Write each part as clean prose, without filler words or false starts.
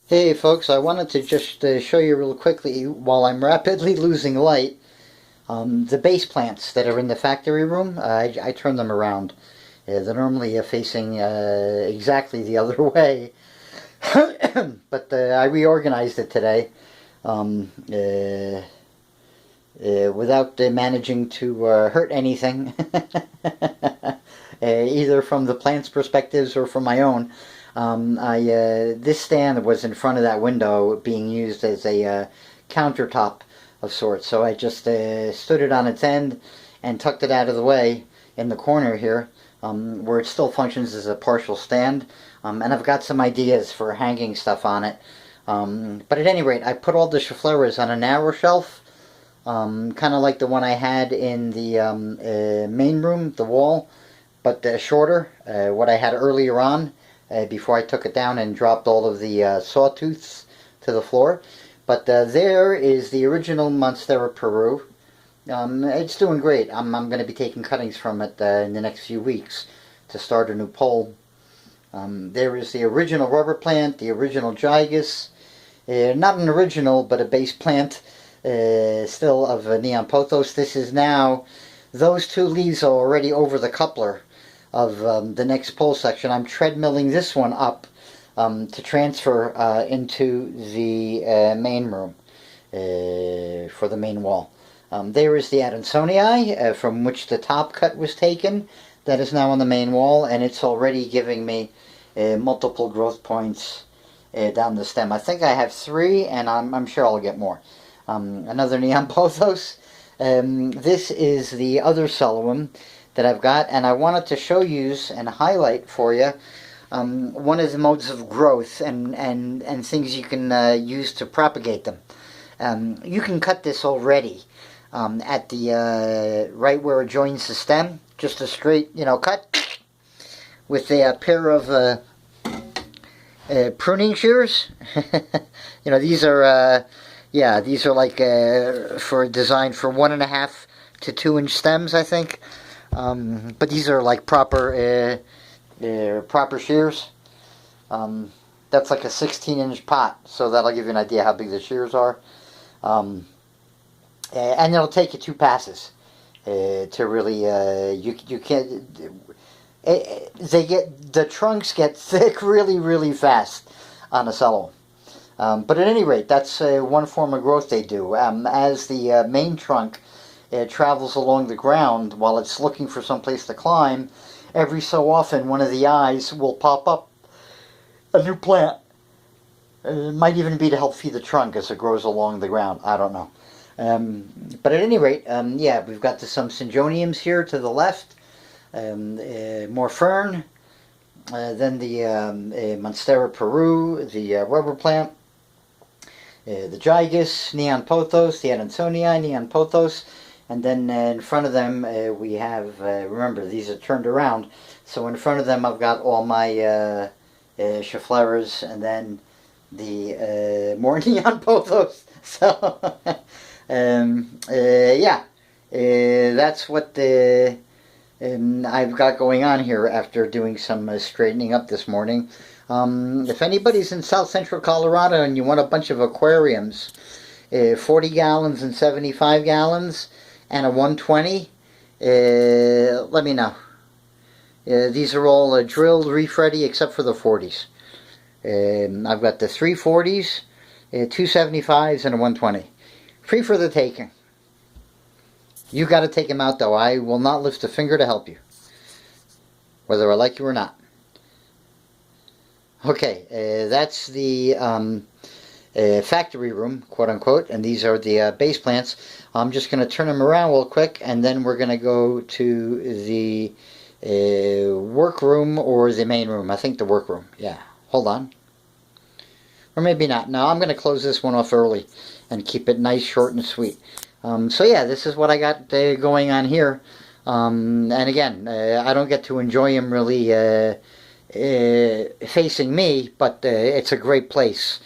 Hey folks, I wanted to just show you real quickly while I'm rapidly losing light, the base plants that are in the factory room. I turn them around. They're normally facing exactly the other way, but I reorganized it today without managing to hurt anything, either from the plant's perspectives or from my own. This stand was in front of that window being used as a countertop of sorts, so I just stood it on its end and tucked it out of the way in the corner here, where it still functions as a partial stand. And I've got some ideas for hanging stuff on it. But at any rate, I put all the Scheffleras on a narrow shelf, kind of like the one I had in the main room, the wall, but shorter, what I had earlier on. Before I took it down and dropped all of the sawtooths to the floor. But there is the original Monstera Peru. It's doing great. I'm going to be taking cuttings from it in the next few weeks to start a new pole. There is the original rubber plant, the original gigas. Not an original, but a base plant still of neon pothos. This is now, those two leaves are already over the coupler of the next pole section. I'm treadmilling this one up to transfer into the main room for the main wall. There is the adensonii from which the top cut was taken. That is now on the main wall, and it's already giving me multiple growth points down the stem. I think I have 3, and I'm sure I'll get more. Another neon pothos. This is the other cellulum that I've got, and I wanted to show you and highlight for you one of the modes of growth and things you can use to propagate them. You can cut this already at the right where it joins the stem, just a straight, cut with a pair of pruning shears. These are these are like for designed for 1.5 to 2 inch stems, I think. But these are like proper shears. That's like a 16-inch pot, so that'll give you an idea how big the shears are. And it'll take you 2 passes to really you can't. The trunks get thick really fast on a cello. But at any rate, that's one form of growth they do. As the main trunk travels along the ground while it's looking for some place to climb, every so often one of the eyes will pop up a new plant. It might even be to help feed the trunk as it grows along the ground. I don't know. But at any rate, we've got some syngoniums here to the left, more fern, then the Monstera Peru, the rubber plant, the gigas, neon pothos, the adensonii, neon pothos. And then in front of them we have, remember, these are turned around, so in front of them I've got all my Scheffleras, and then the more neon pothos. So, that's what I've got going on here after doing some straightening up this morning. If anybody's in South Central Colorado and you want a bunch of aquariums, 40 gallons and 75 gallons, and a 120, let me know. These are all drilled, reef-ready, except for the 40s. I've got the 340s, 275s, and a 120. Free for the taking. You got to take them out, though. I will not lift a finger to help you, whether I like you or not. Okay, that's the factory room, quote unquote, and these are the base plants. I'm just going to turn them around real quick, and then we're going to go to the workroom or the main room. I think the workroom. Yeah, hold on. Or maybe not. No, I'm going to close this one off early and keep it nice, short, and sweet. So yeah, this is what I got going on here. And again, I don't get to enjoy them really facing me, but it's a great place.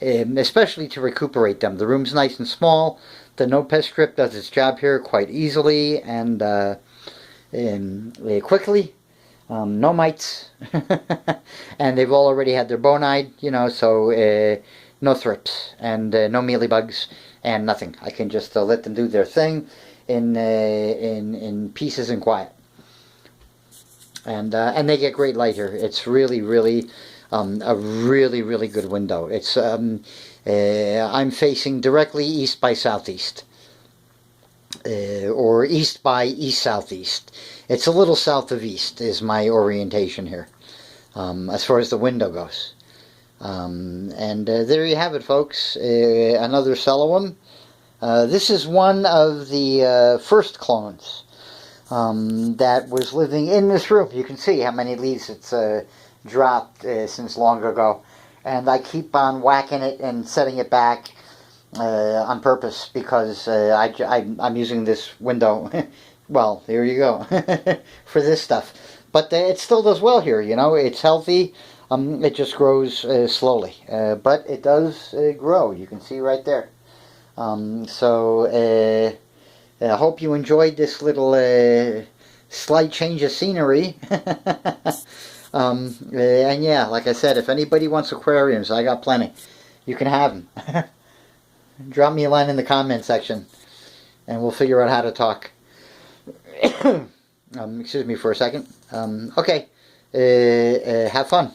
Especially to recuperate them. The room's nice and small. The no-pest strip does its job here quite easily and quickly. No mites. And they've all already had their bonide, you know, so no thrips and no mealybugs and nothing. I can just let them do their thing in pieces and quiet. And they get great light here. It's really, really a really good window. It's I'm facing directly east by southeast, or east by east southeast. It's a little south of east is my orientation here, as far as the window goes. And there you have it, folks. Another Celoum. This is one of the first clones that was living in this room. You can see how many leaves it's dropped since long ago. And I keep on whacking it and setting it back on purpose because I'm using this window. Well, there you go. For this stuff. But it still does well here, you know. It's healthy. It just grows slowly. But it does grow. You can see right there. So I hope you enjoyed this little slight change of scenery. And yeah, like I said, if anybody wants aquariums, I got plenty. You can have them. Drop me a line in the comment section, and we'll figure out how to talk. Excuse me for a second. Okay, have fun.